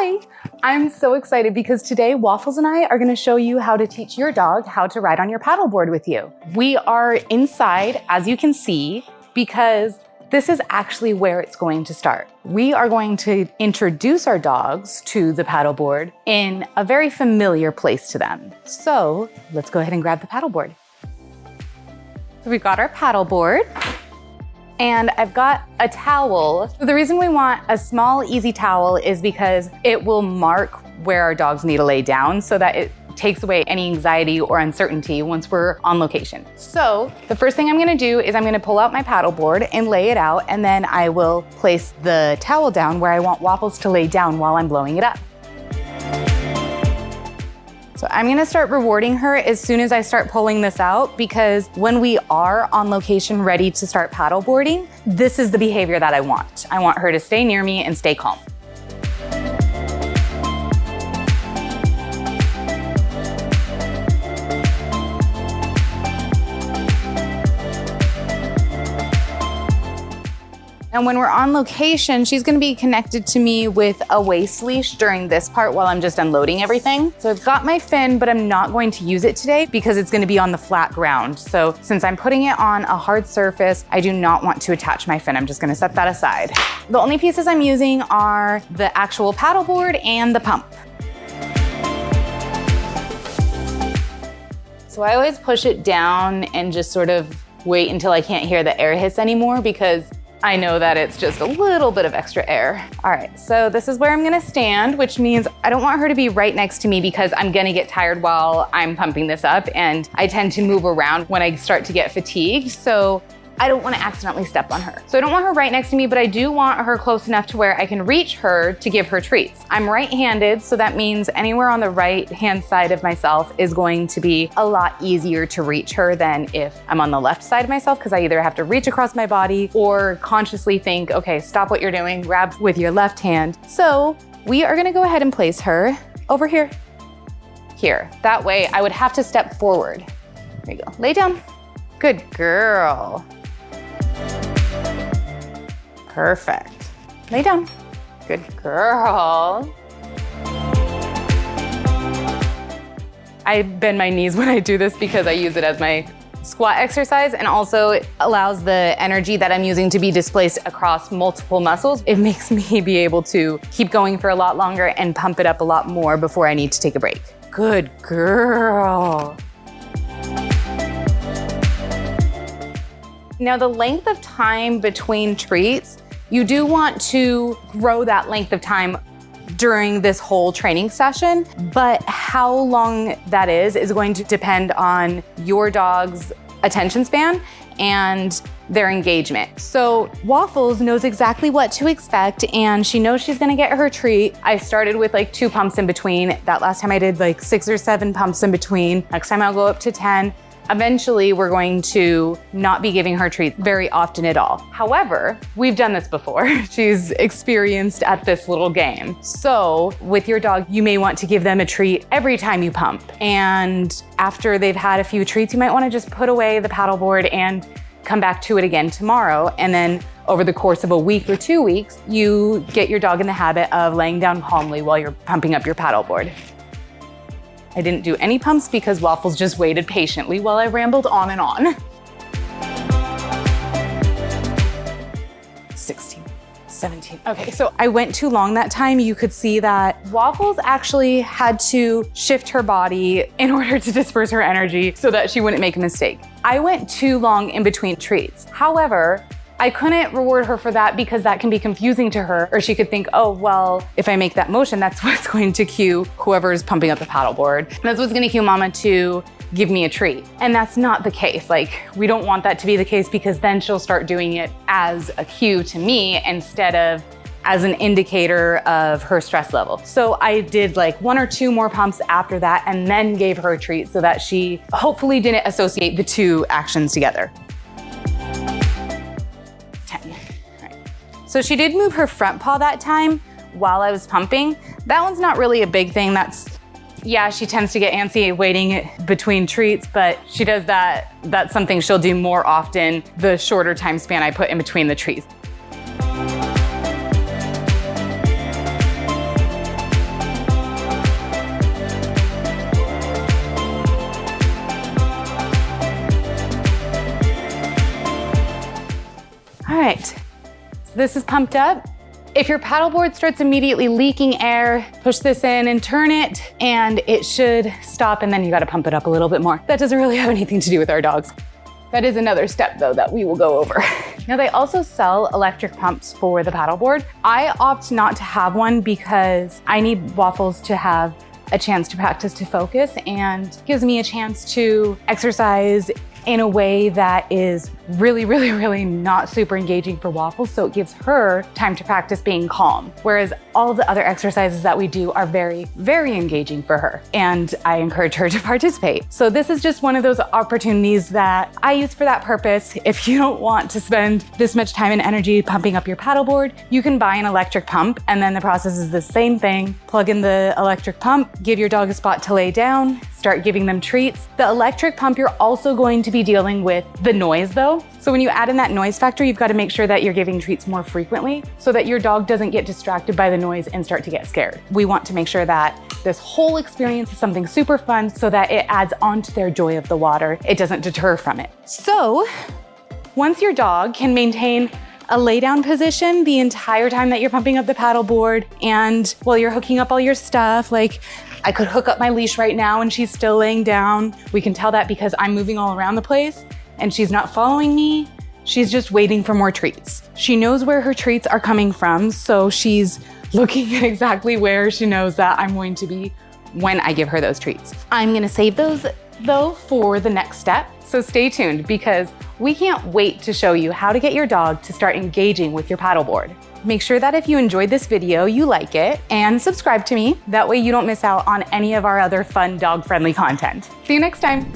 Hi, I'm so excited because today Waffles and I are going to show you how to teach your dog how to ride on your paddleboard with you. We are inside, as you can see, because this is actually where it's going to start. We are going to introduce our dogs to the paddleboard in a very familiar place to them. So let's go ahead and grab the paddleboard. So we've got our paddleboard. And I've got a towel. So the reason we want a small, easy towel is because it will mark where our dogs need to lay down so that it takes away any anxiety or uncertainty once we're on location. So the first thing I'm gonna do is I'm gonna pull out my paddleboard and lay it out, and then I will place the towel down where I want Waffles to lay down while I'm blowing it up. So I'm gonna start rewarding her as soon as I start pulling this out, because when we are on location ready to start paddleboarding, this is the behavior that I want. I want her to stay near me and stay calm. And when we're on location, she's gonna be connected to me with a waist leash during this part while I'm just unloading everything. So I've got my fin, but I'm not going to use it today because it's gonna be on the flat ground. So since I'm putting it on a hard surface, I do not want to attach my fin. I'm just gonna set that aside. The only pieces I'm using are the actual paddleboard and the pump. So I always push it down and just sort of wait until I can't hear the air hiss anymore, because I know that it's just a little bit of extra air. All right, so this is where I'm gonna stand, which means I don't want her to be right next to me because I'm gonna get tired while I'm pumping this up, and I tend to move around when I start to get fatigued, so I don't wanna accidentally step on her. So I don't want her right next to me, but I do want her close enough to where I can reach her to give her treats. I'm right-handed, so that means anywhere on the right-hand side of myself is going to be a lot easier to reach her than if I'm on the left side of myself, because I either have to reach across my body or consciously think, okay, stop what you're doing, grab with your left hand. So we are gonna go ahead and place her over here. Here, that way I would have to step forward. There you go, lay down. Good girl. Perfect. Lay down. Good girl. I bend my knees when I do this because I use it as my squat exercise, and also it allows the energy that I'm using to be displaced across multiple muscles. It makes me be able to keep going for a lot longer and pump it up a lot more before I need to take a break. Good girl. Now, the length of time between treats, you do want to grow that length of time during this whole training session, but how long that is going to depend on your dog's attention span and their engagement. So Waffles knows exactly what to expect, and she knows she's gonna get her treat. I started with like 2 pumps in between. That last time I did like 6 or 7 pumps in between. Next time I'll go up to 10. Eventually, we're going to not be giving her treats very often at all. However, we've done this before. She's experienced at this little game. So with your dog, you may want to give them a treat every time you pump. And after they've had a few treats, you might want to just put away the paddleboard and come back to it again tomorrow. And then over the course of a week or 2 weeks, you get your dog in the habit of laying down calmly while you're pumping up your paddleboard. I didn't do any pumps because Waffles just waited patiently while I rambled on and on. 16, 17. Okay, so I went too long that time. You could see that Waffles actually had to shift her body in order to disperse her energy so that she wouldn't make a mistake. I went too long in between treats. However, I couldn't reward her for that because that can be confusing to her, or she could think, oh, well, if I make that motion, that's what's going to cue whoever's pumping up the paddleboard. That's what's gonna cue mama to give me a treat. And that's not the case. Like, we don't want that to be the case, because then she'll start doing it as a cue to me instead of as an indicator of her stress level. So I did like 1 or 2 more pumps after that and then gave her a treat so that she hopefully didn't associate the 2 actions together. 10. All right. So she did move her front paw that time while I was pumping. That one's not really a big thing. Yeah, she tends to get antsy waiting between treats, but she does that. That's something she'll do more often the shorter time span I put in between the treats. All right, so this is pumped up. If your paddleboard starts immediately leaking air, push this in and turn it, and it should stop, and then you gotta pump it up a little bit more. That doesn't really have anything to do with our dogs. That is another step though that we will go over. Now they also sell electric pumps for the paddleboard. I opt not to have one because I need Waffles to have a chance to practice to focus and gives me a chance to exercise in a way that is really not super engaging for Waffles. So it gives her time to practice being calm. Whereas all of the other exercises that we do are very engaging for her. And I encourage her to participate. So this is just one of those opportunities that I use for that purpose. If you don't want to spend this much time and energy pumping up your paddleboard, you can buy an electric pump. And then the process is the same thing. Plug in the electric pump, give your dog a spot to lay down, start giving them treats. The electric pump, you're also going to be dealing with the noise though. So when you add in that noise factor, you've got to make sure that you're giving treats more frequently so that your dog doesn't get distracted by the noise and start to get scared. We want to make sure that this whole experience is something super fun so that it adds on to their joy of the water. It doesn't deter from it. So once your dog can maintain a lay down position the entire time that you're pumping up the paddleboard, and while you're hooking up all your stuff, like I could hook up my leash right now and she's still laying down. We can tell that because I'm moving all around the place and she's not following me. She's just waiting for more treats. She knows where her treats are coming from, so she's looking at exactly where she knows that I'm going to be when I give her those treats. I'm gonna save those though for the next step. So stay tuned because we can't wait to show you how to get your dog to start engaging with your paddleboard. Make sure that if you enjoyed this video, you like it and subscribe to me. That way you don't miss out on any of our other fun dog-friendly content. See you next time.